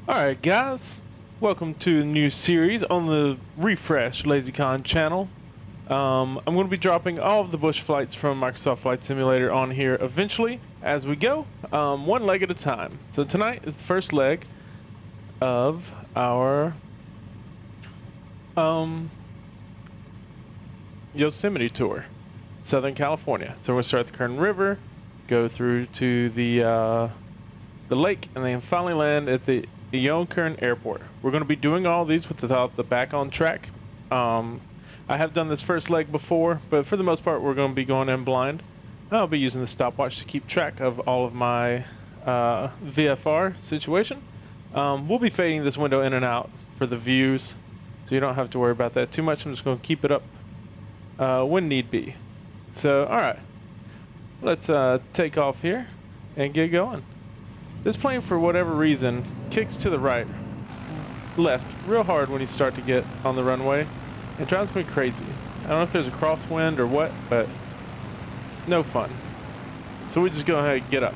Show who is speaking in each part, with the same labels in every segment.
Speaker 1: Alright guys, welcome to a new series on the Refresh LazyCon channel. I'm going to be dropping all of the bush flights from Microsoft Flight Simulator on here eventually as we go, one leg at a time. So tonight is the first leg of our Yosemite tour, Southern California. So we're going to start at the Kern River, go through to the lake, and then finally land at the Kern Airport. We're going to be doing all these without the back on track. I have done this first leg before, but for the most part we're going to be going in blind. I'll be using the stopwatch to keep track of all of my VFR situation. We'll be fading this window in and out for the views, so you don't have to worry about that too much. I'm just going to keep it up when need be. So alright, let's take off here and get going. This plane, for whatever reason, kicks to the right, left, real hard when you start to get on the runway. It drives me crazy. I don't know if there's a crosswind or what, but it's no fun. So we just go ahead and get up.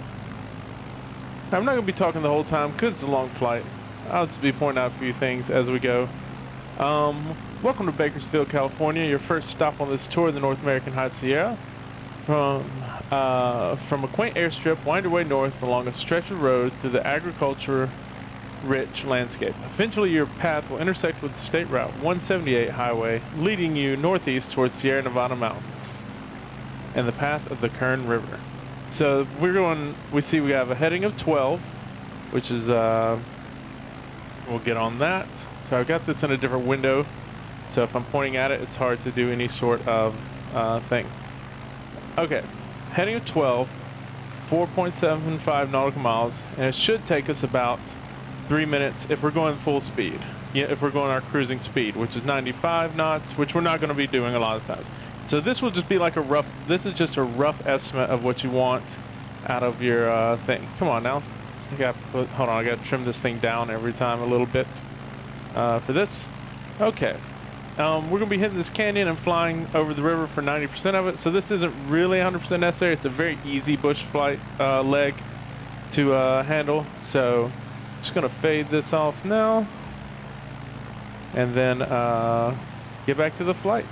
Speaker 1: I'm not going to be talking the whole time because it's a long flight. I'll just be pointing out a few things as we go. Welcome to Bakersfield, California, your first stop on this tour of the North American High Sierra. From a quaint airstrip, wind your way north along a stretch of road through the agriculture-rich landscape. Eventually, your path will intersect with the State Route 178 highway, leading you northeast towards Sierra Nevada mountains and the path of the Kern River. So we see we have a heading of 12, which is, we'll get on that. So I've got this in a different window, so if I'm pointing at it, it's hard to do any sort of thing. Okay, heading of 12, 4.75 nautical miles, and it should take us about 3 minutes if we're going full speed. Yeah, if we're going our cruising speed, which is 95 knots, which we're not going to be doing a lot of times. So this will just be like this is just a rough estimate of what you want out of your thing. Come on now. Hold on, I got to trim this thing down every time a little bit for this. Okay. We're going to be hitting this canyon and flying over the river for 90% of it, so this isn't really 100% necessary. It's a very easy bush flight leg to handle, so just going to fade this off now and then get back to the flight.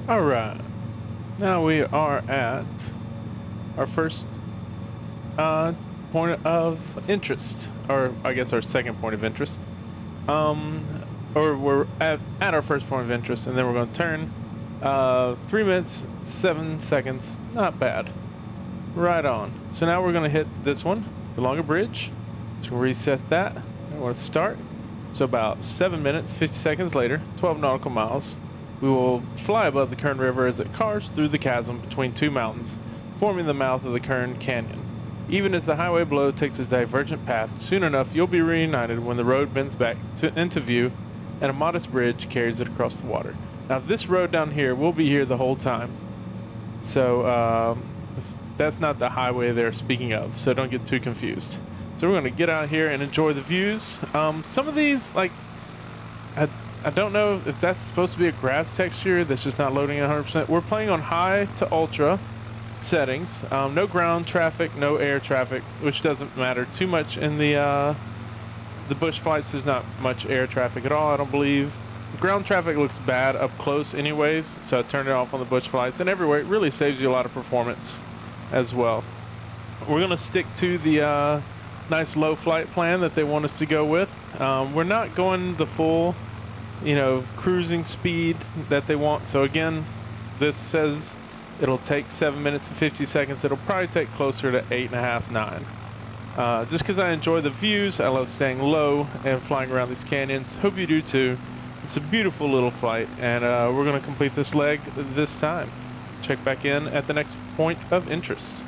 Speaker 1: Alright, now we are at our first point of interest, or I guess our second point of interest. or we're at our first point of interest, and then we're going to turn. 3 minutes, 7 seconds, not bad. Right on. So now we're going to hit this one, the longer bridge. So we'll reset that. I want to start. So about 7 minutes, 50 seconds later, 12 nautical miles, we will fly above the Kern River as it carves through the chasm between two mountains, forming the mouth of the Kern Canyon. Even as the highway below takes a divergent path, soon enough you'll be reunited when the road bends back into view and a modest bridge carries it across the water. Now this road down here will be here the whole time, so that's not the highway they're speaking of, so don't get too confused. So we're going to get out here and enjoy the views. Some of these, like, I don't know if that's supposed to be a grass texture that's just not loading 100%. We're playing on high to ultra settings. No ground traffic, no air traffic, which doesn't matter too much in the bush flights. There's not much air traffic at all, I don't believe. Ground traffic looks bad up close anyways, so I turned it off on the bush flights, and everywhere it really saves you a lot of performance as well. We're going to stick to the nice low flight plan that they want us to go with. We're not going the full, cruising speed that they want. So again, this says it'll take 7 minutes and 50 seconds. It'll probably take closer to 8.5, 9. Just because I enjoy the views, I love staying low and flying around these canyons. Hope you do too. It's a beautiful little flight, and we're going to complete this leg this time. Check back in at the next point of interest.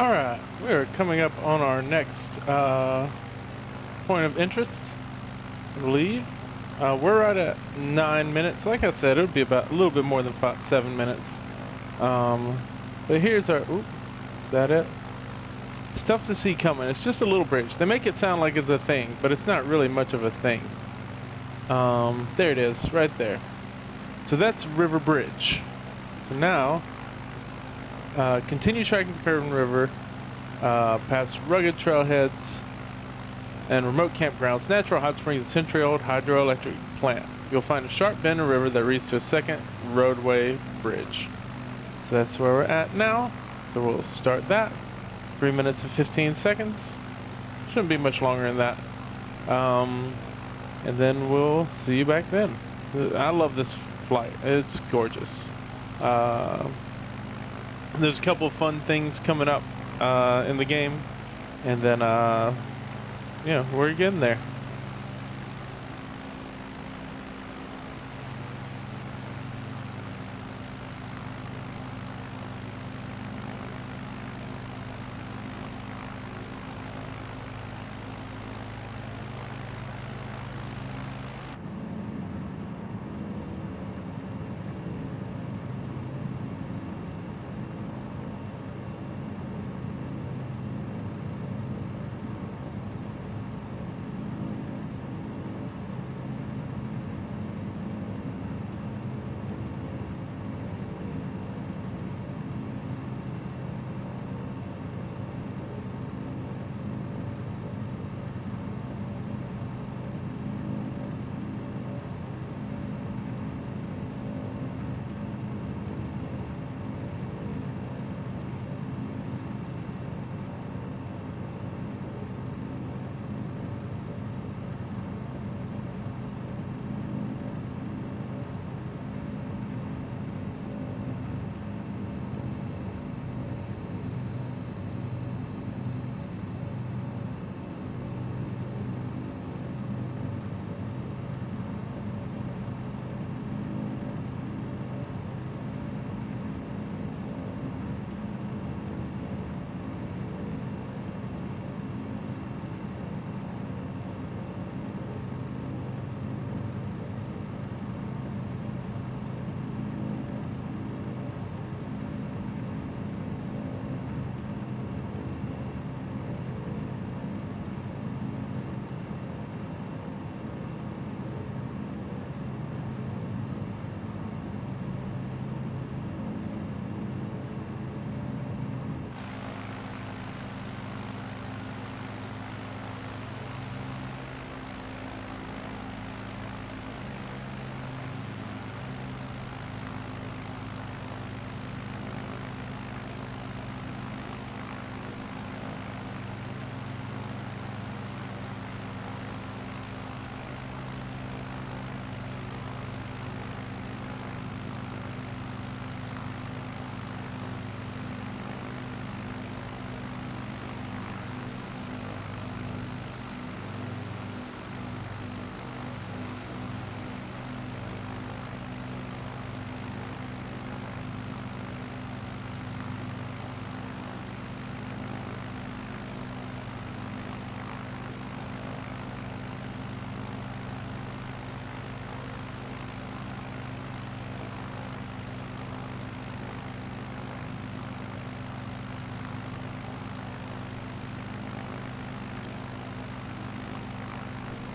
Speaker 1: Alright, we're coming up on our next point of interest, I believe. We're right at 9 minutes. Like I said, it would be about a little bit more than 7 minutes. But here's our... Oop, is that it? It's tough to see coming. It's just a little bridge. They make it sound like it's a thing, but it's not really much of a thing. There it is, right there. So that's River Bridge. So now... continue tracking the Curving River, past rugged trailheads and remote campgrounds, natural hot springs, a century-old hydroelectric plant. You'll find a sharp bend in the river that leads to a second roadway bridge. So that's where we're at now. So we'll start that. 3 minutes and 15 seconds. Shouldn't be much longer than that. And then we'll see you back then. I love this flight. It's gorgeous. There's a couple of fun things coming up in the game, and then yeah, we're getting there.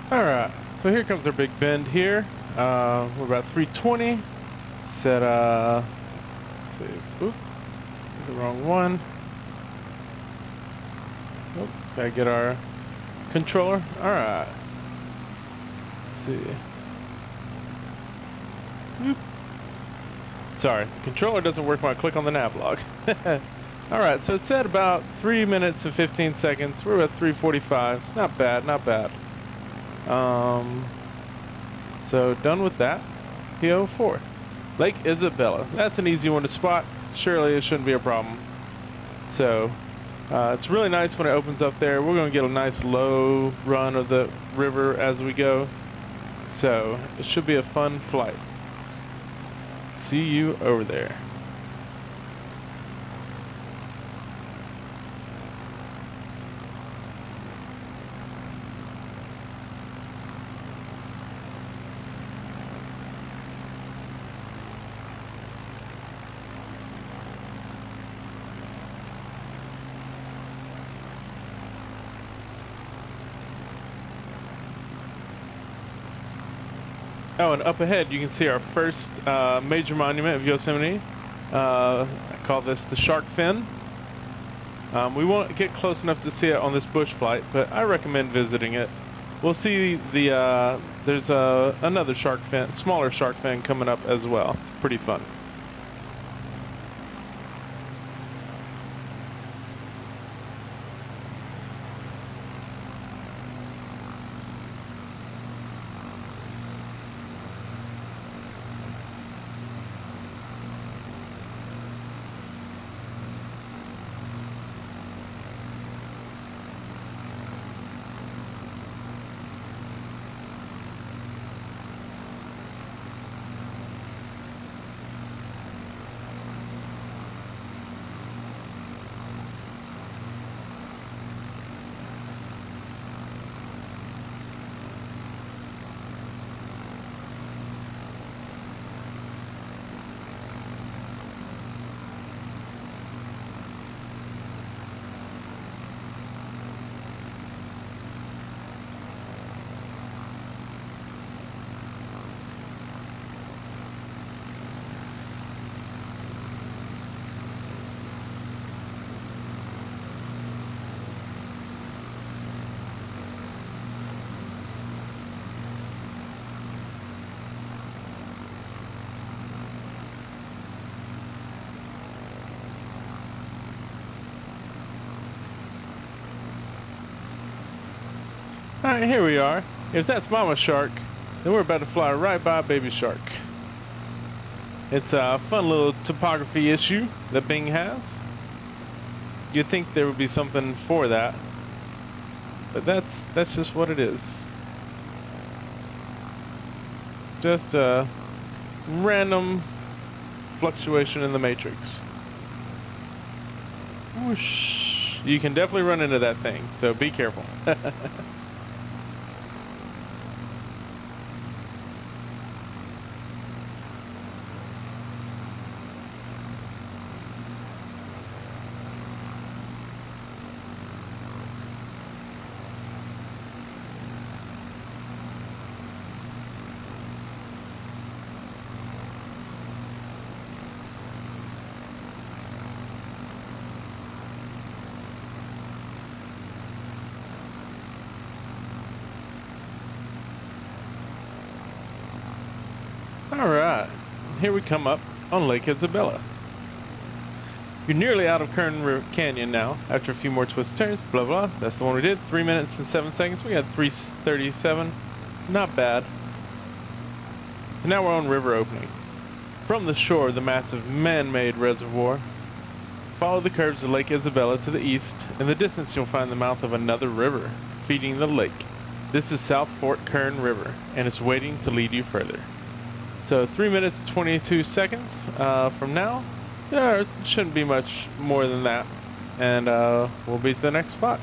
Speaker 1: Alright, so here comes our big bend here. We're about 320. Set, let's see, oop, the wrong one. Oop, gotta get our controller. Alright. Let's see. Oop. Sorry, the controller doesn't work when I click on the nav log. Alright, so it's at about 3 minutes and 15 seconds. We're at 3:45. It's not bad, not bad. So done with that. PO4. Lake Isabella. That's an easy one to spot. Surely it shouldn't be a problem. So it's really nice when it opens up there. We're going to get a nice low run of the river as we go. So it should be a fun flight. See you over there. Oh, and up ahead you can see our first major monument of Yosemite. I call this the shark fin. We won't get close enough to see it on this bush flight, but I recommend visiting it. We'll see there's another shark fin, smaller shark fin coming up as well. It's pretty fun. Alright, here we are. If that's Mama Shark, then we're about to fly right by Baby Shark. It's a fun little topography issue that Bing has. You'd think there would be something for that, but that's just what it is. Just a random fluctuation in the matrix. Whoosh. You can definitely run into that thing, so be careful. Alright, here we come up on Lake Isabella. You're nearly out of Kern River Canyon now, after a few more twists and turns, blah blah. That's the one we did, 3 minutes and 7 seconds. We got 3:37, not bad. So now we're on river opening. From the shore, the massive man-made reservoir. Follow the curves of Lake Isabella to the east. In the distance you'll find the mouth of another river, feeding the lake. This is South Fort Kern River, and it's waiting to lead you further. So 3 minutes and 22 seconds from now. Yeah, it shouldn't be much more than that. And we'll be to the next spot.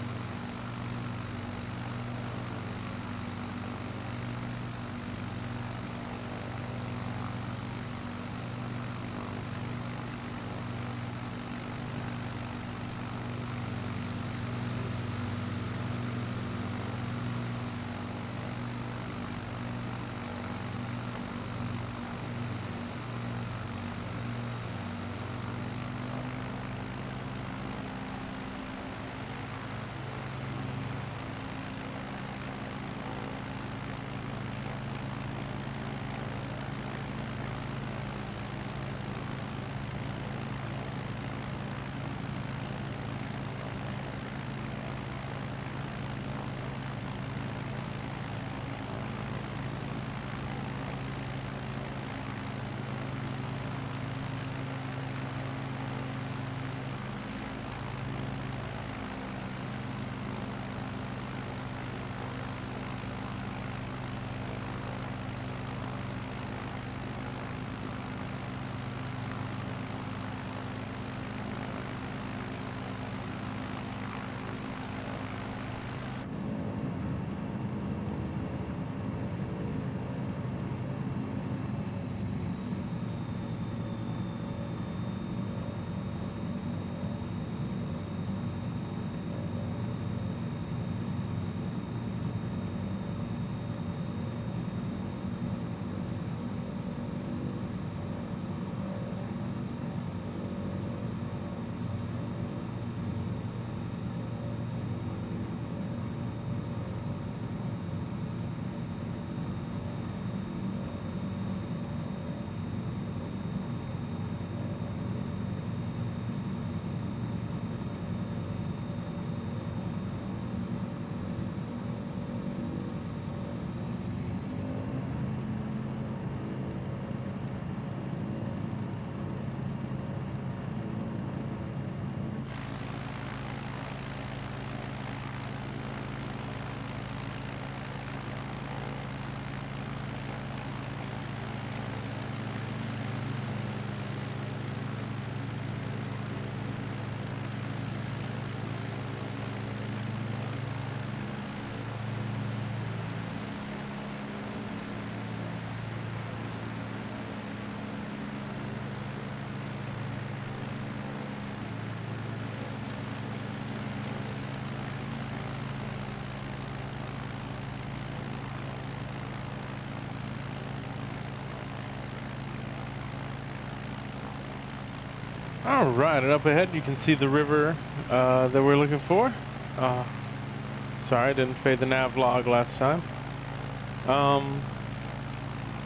Speaker 1: All right, and up ahead you can see the river that we're looking for. Sorry, I didn't fade the nav log last time.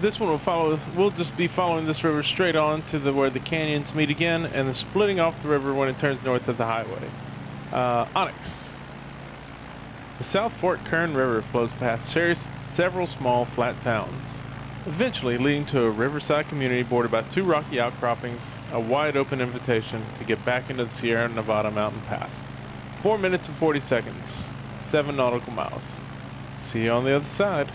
Speaker 1: This one will follow. We'll just be following this river straight on to where the canyons meet again, and then splitting off the river when it turns north of the highway. Onyx. The South Fork Kern River flows past several small flat towns, eventually leading to a riverside community bordered by 2 rocky outcroppings, a wide open invitation to get back into the Sierra Nevada mountain pass. 4 minutes and 40 seconds, 7 nautical miles. See you on the other side.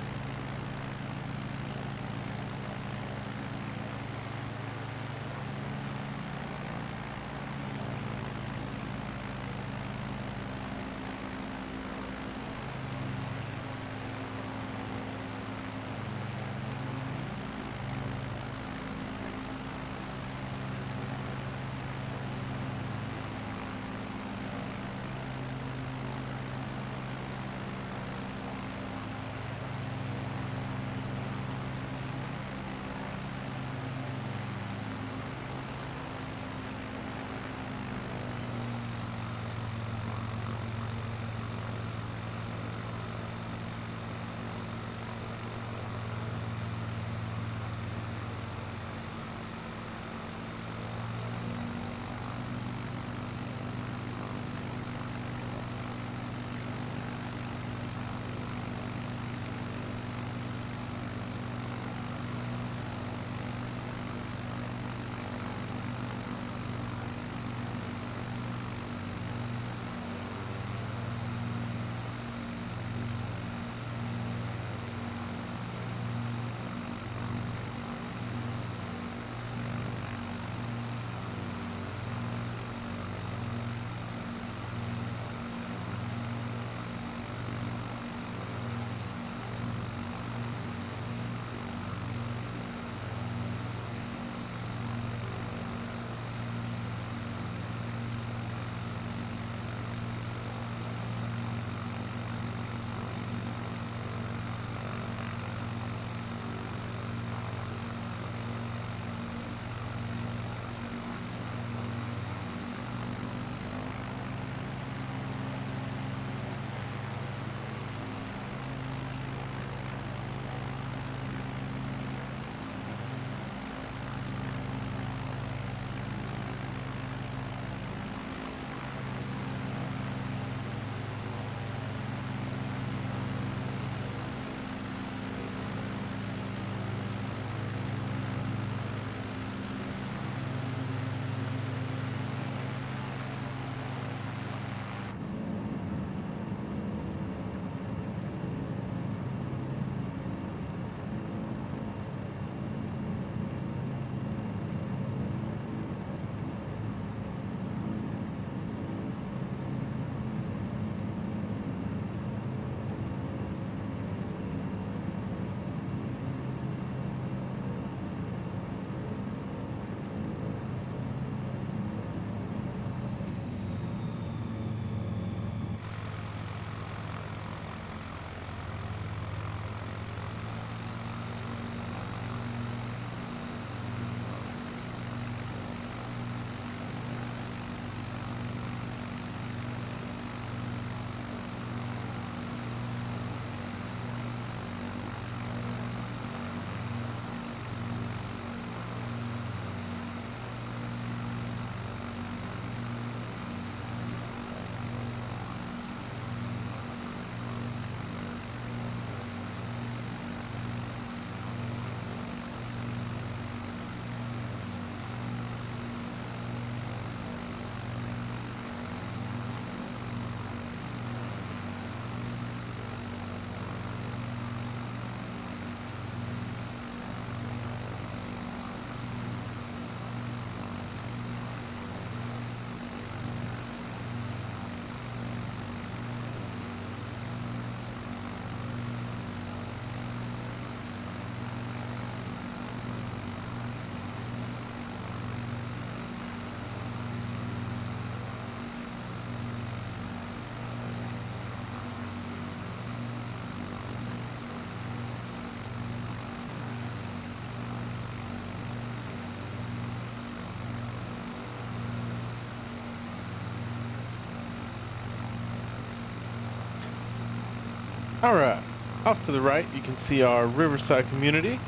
Speaker 1: All right, off to the right, you can see our riverside community,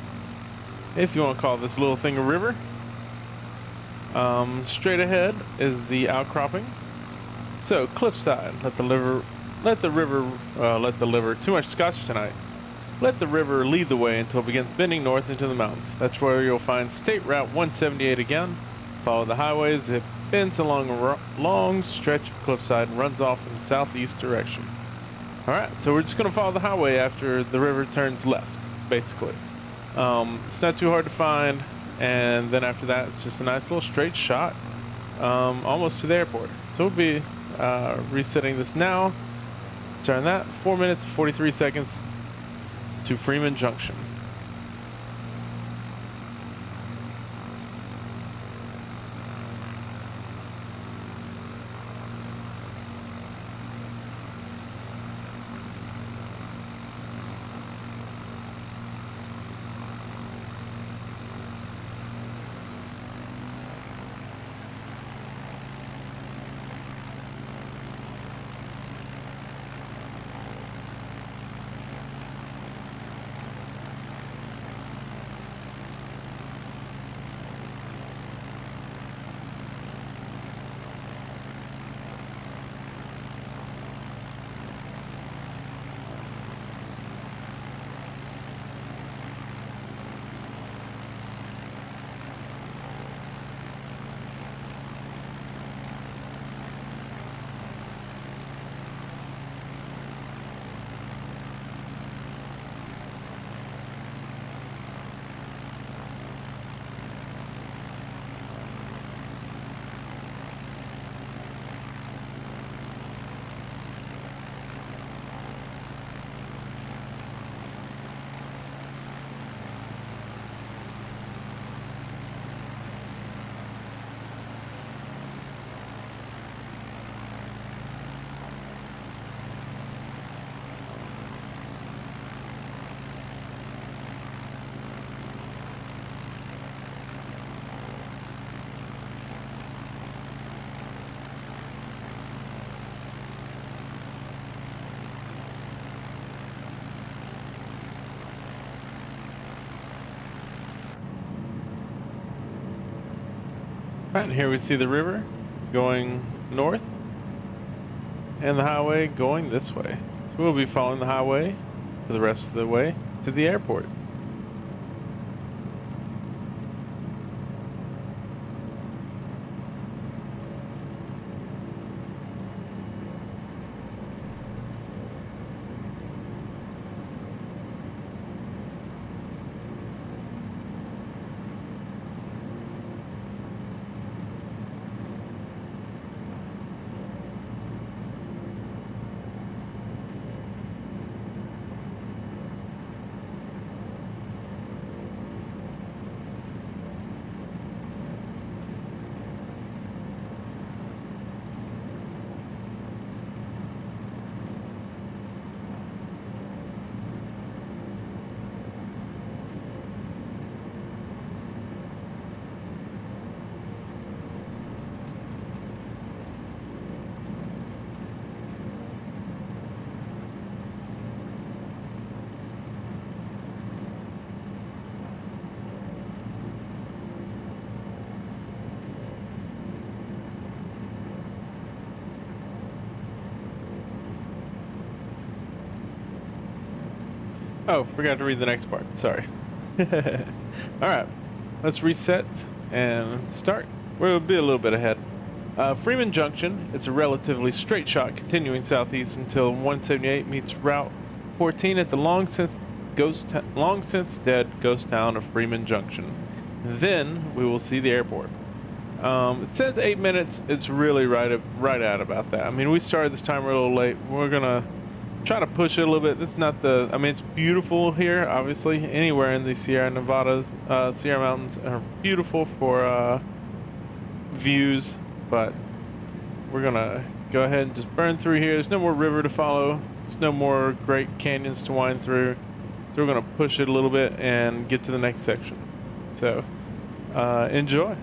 Speaker 1: if you want to call this little thing a river. Straight ahead is the outcropping. So cliffside, let the river, too much scotch tonight. Let the river lead the way until it begins bending north into the mountains. That's where you'll find State Route 178 again. Follow the highways. It bends along a long stretch of cliffside and runs off in the southeast direction. Alright, so we're just going to follow the highway after the river turns left, basically. It's not too hard to find, and then after that, it's just a nice little straight shot, almost to the airport. So we'll be resetting this now. Starting that, 4 minutes, 43 seconds to Freeman Junction. Right, and here we see the river going north and the highway going this way. So we'll be following the highway for the rest of the way to the airport. Oh, forgot to read the next part. Sorry. Alright, let's reset and start. We'll be a little bit ahead. Freeman Junction, it's a relatively straight shot continuing southeast until 178 meets Route 14 at the long since dead ghost town of Freeman Junction. Then we will see the airport. It says 8 minutes. It's really right at about that. I mean, we started this timer a little late. We're gonna try to push it a little bit. This is not the. I mean, it's beautiful here. Obviously, anywhere in the Sierra Nevadas, Sierra Mountains are beautiful for views. But we're gonna go ahead and just burn through here. There's no more river to follow. There's no more great canyons to wind through. So we're gonna push it a little bit and get to the next section. So enjoy.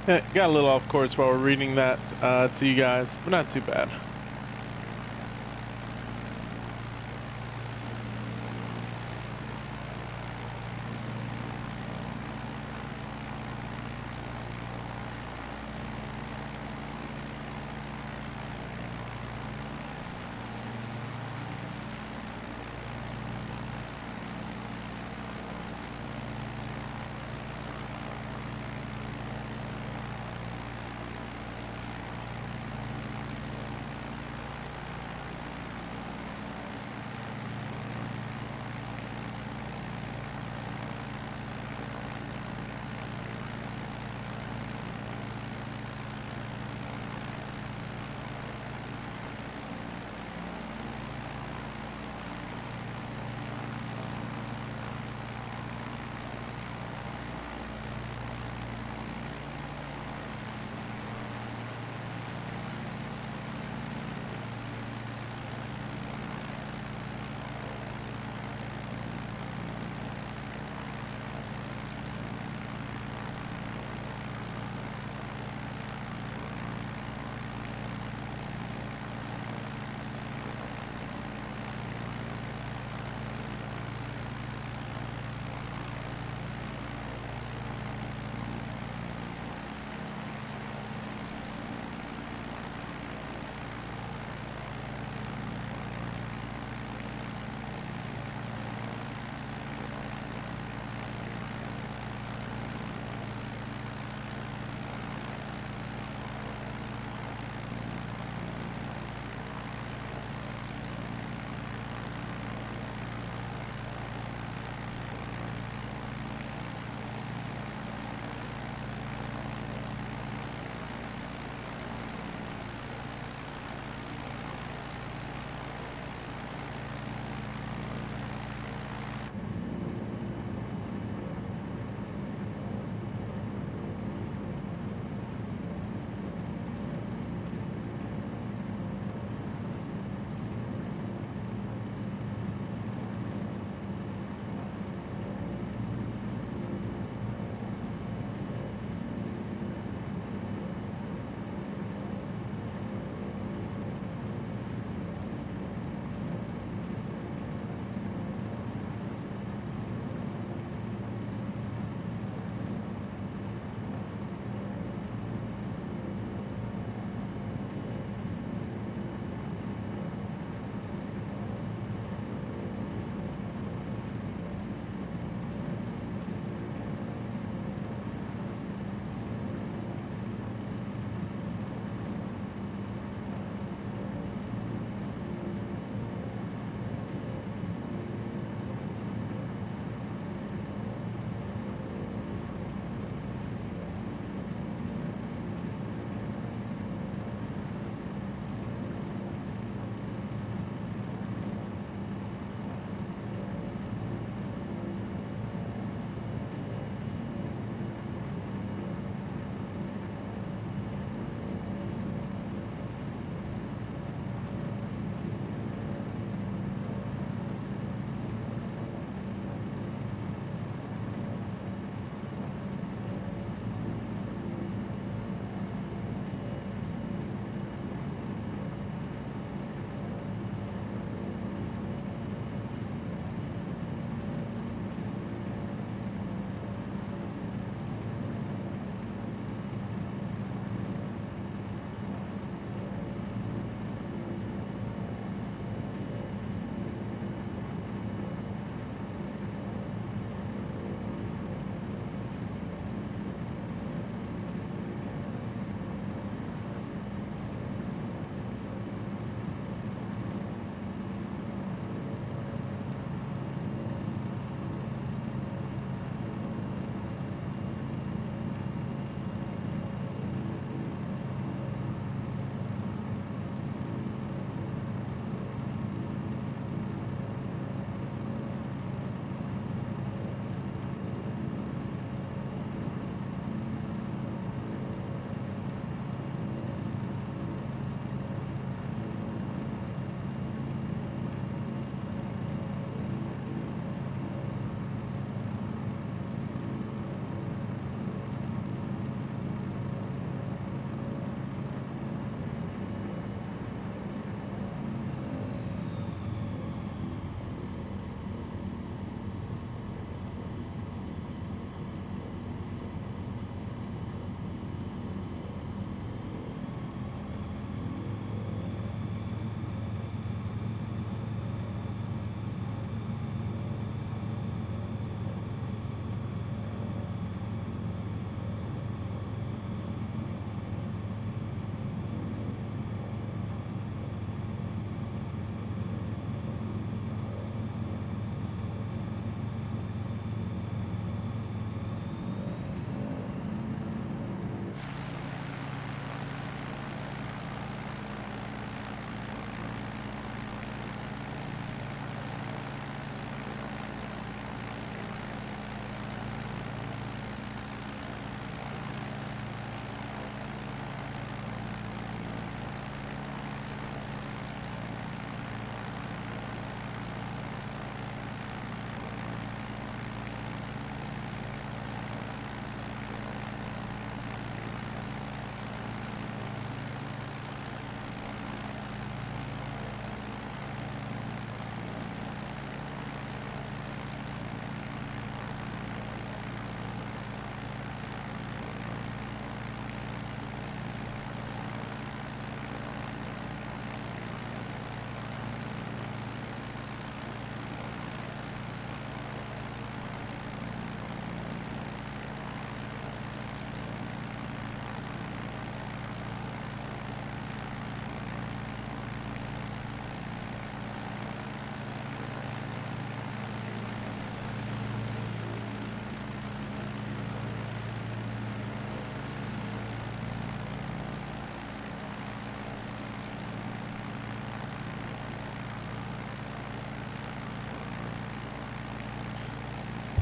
Speaker 1: Got a little off course while we're reading that to you guys, but not too bad.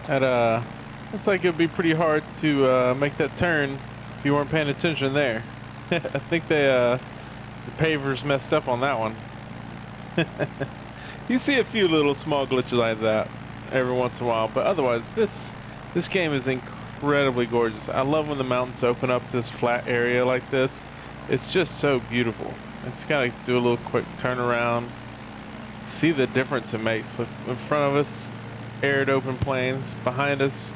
Speaker 1: That looks like it'd be pretty hard to make that turn if you weren't paying attention there. I think the pavers messed up on that one. You see a few little small glitches like that every once in a while, but otherwise this game is incredibly gorgeous. I love when the mountains open up this flat area like this. It's just so beautiful. It's gotta do a little quick turnaround. See the difference it makes. Look, in front of us, arid open plains. Behind us,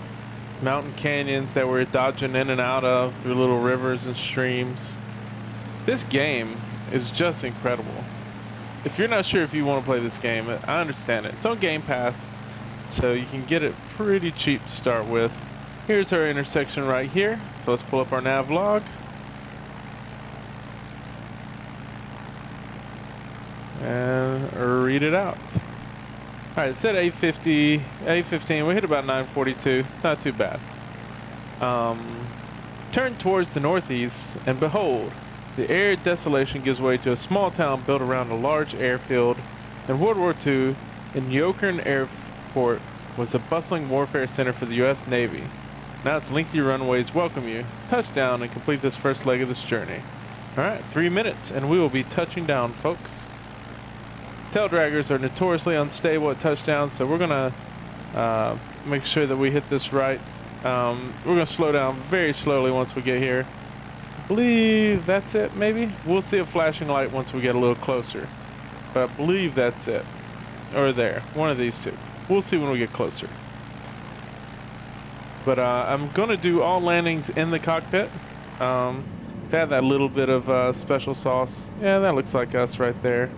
Speaker 1: mountain canyons that we're dodging in and out of through little rivers and streams. This game is just incredible. If you're not sure if you want to play this game, I understand it. It's on Game Pass, so you can get it pretty cheap to start with. Here's our intersection right here. So let's pull up our nav log. And read it out. Alright, it said 8:15. We hit about 9:42. It's not too bad. Turn towards the northeast, and behold, the arid desolation gives way to a small town built around a large airfield. In World War II, in Yokern Airport was a bustling warfare center for the U.S. Navy. Now its lengthy runways welcome you. Touch down and complete this first leg of this journey. Alright, 3 minutes, and we will be touching down, folks. Tail draggers are notoriously unstable at touchdowns, so we're gonna make sure that we hit this right. We're gonna slow down very slowly once we get here. I believe that's it, maybe? We'll see a flashing light once we get a little closer. But I believe that's it. Or there, one of these two. We'll see when we get closer. But I'm gonna do all landings in the cockpit. To add that little bit of special sauce. Yeah, that looks like us right there.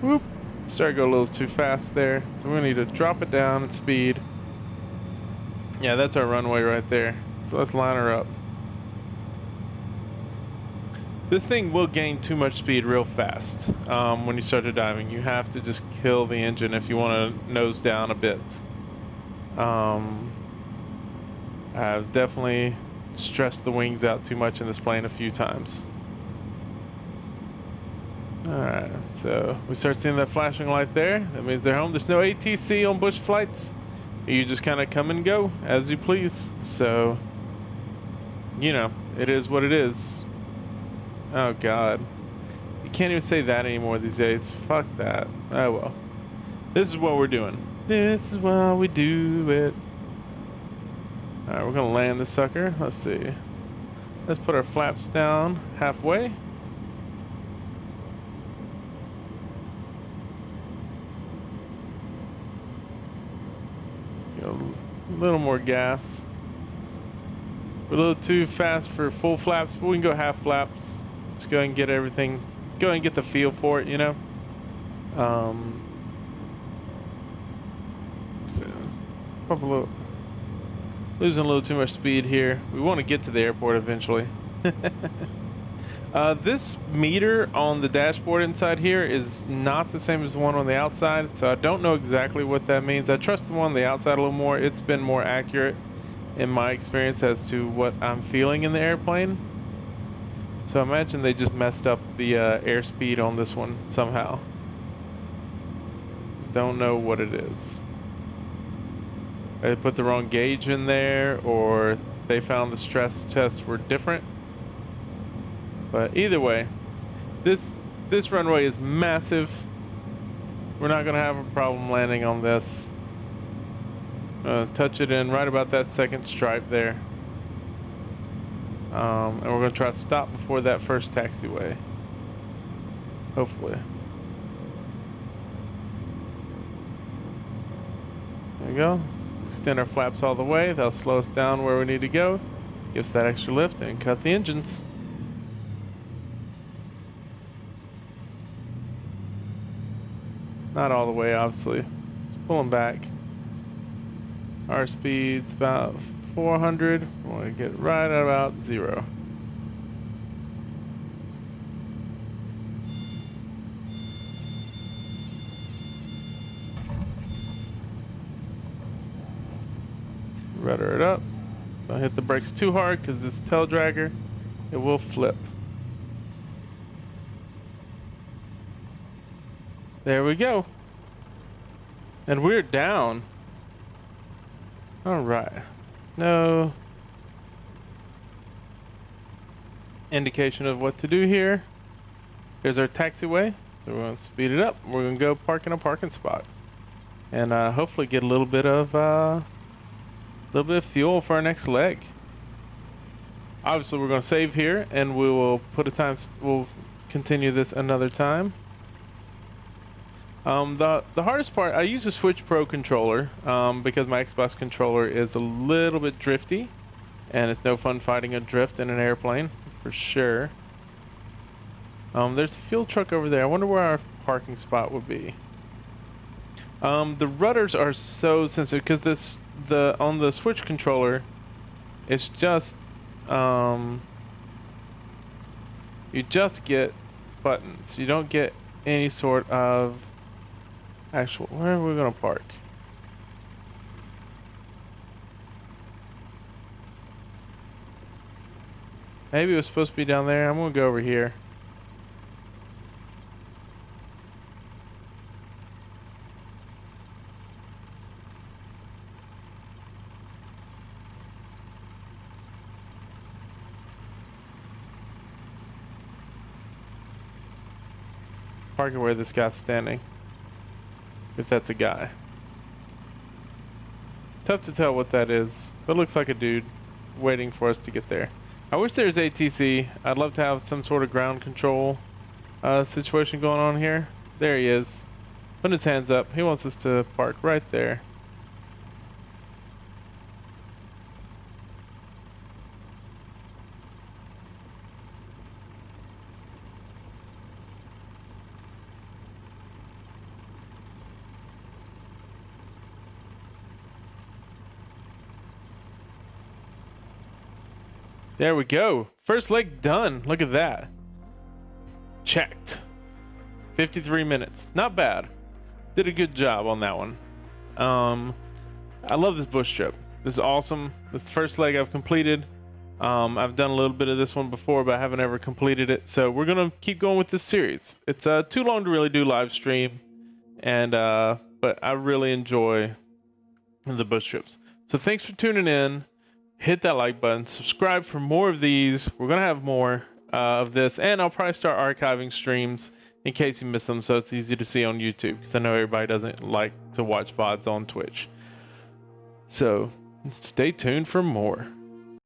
Speaker 1: Whoop. Started to go a little too fast there. So we need to drop it down in speed. Yeah, that's our runway right there. So let's line her up. This thing will gain too much speed real fast when you start to diving. You have to just kill the engine if you want to nose down a bit. I've definitely stressed the wings out too much in this plane a few times. Alright, so we start seeing that flashing light there. That means they're home. There's no ATC on bush flights. You just kind of come and go as you please. So, you know, it is what it is. Oh God. You can't even say that anymore these days. Fuck that. Oh well. This is what we're doing. This is why we do it. Alright, we're gonna land this sucker. Let's see. Let's put our flaps down halfway. A little more gas. We're a little too fast for full flaps, but we can go half flaps. Just go ahead and get everything. Go ahead and get the feel for it, you know. So, losing a little too much speed here. We want to get to the airport eventually. This meter on the dashboard inside here is not the same as the one on the outside, so I don't know exactly what that means. I trust the one on the outside a little more. It's been more accurate in my experience as to what I'm feeling in the airplane. So I imagine they just messed up the airspeed on this one somehow. Don't know what it is. They put the wrong gauge in there, or they found the stress tests were different. But either way, this runway is massive. We're not gonna have a problem landing on this. Touch it in right about that second stripe there. And we're gonna try to stop before that first taxiway. Hopefully. There we go. Extend our flaps all the way. That'll slow us down where we need to go. Give us that extra lift and cut the engines. Not all the way, obviously. Just pull them back. Our speed's about 400. We want to get right at about 0. Rudder it up. Don't hit the brakes too hard because this tail dragger, it will flip. There we go. And we're down. All right. No indication of what to do here. Here's our taxiway. So we're going to speed it up. We're going to go park in a parking spot. And hopefully get a little bit of fuel for our next leg. Obviously, we're going to save here, and we will put a time. We'll continue this another time. The hardest part, I use a Switch Pro controller because my Xbox controller is a little bit drifty, and it's no fun fighting a drift in an airplane for sure. There's a fuel truck over there. I wonder where our parking spot would be. The rudders are so sensitive because on the Switch controller, it's just you just get buttons. You don't get any sort of actual. Where are we gonna park? Maybe it was supposed to be down there. I'm gonna go over here. Park it where this guy's standing. If that's a guy. Tough to tell what that is. But it looks like a dude waiting for us to get there. I wish there was ATC. I'd love to have some sort of ground control situation going on here. There he is. Putting his hands up. He wants us to park right there. There we go. First leg done. Look at that. Checked. 53 minutes. Not bad. Did a good job on that one. I love this bush trip. This is awesome. This is the first leg I've completed. I've done a little bit of this one before, but I haven't ever completed it. So we're going to keep going with this series. It's too long to really do live stream. And but I really enjoy the bush trips. So thanks for tuning in. Hit that like button, subscribe for more of these. We're gonna have more of this, and I'll probably start archiving streams in case you miss them, so it's easy to see on YouTube, because I know everybody doesn't like to watch VODs on Twitch. So stay tuned for more.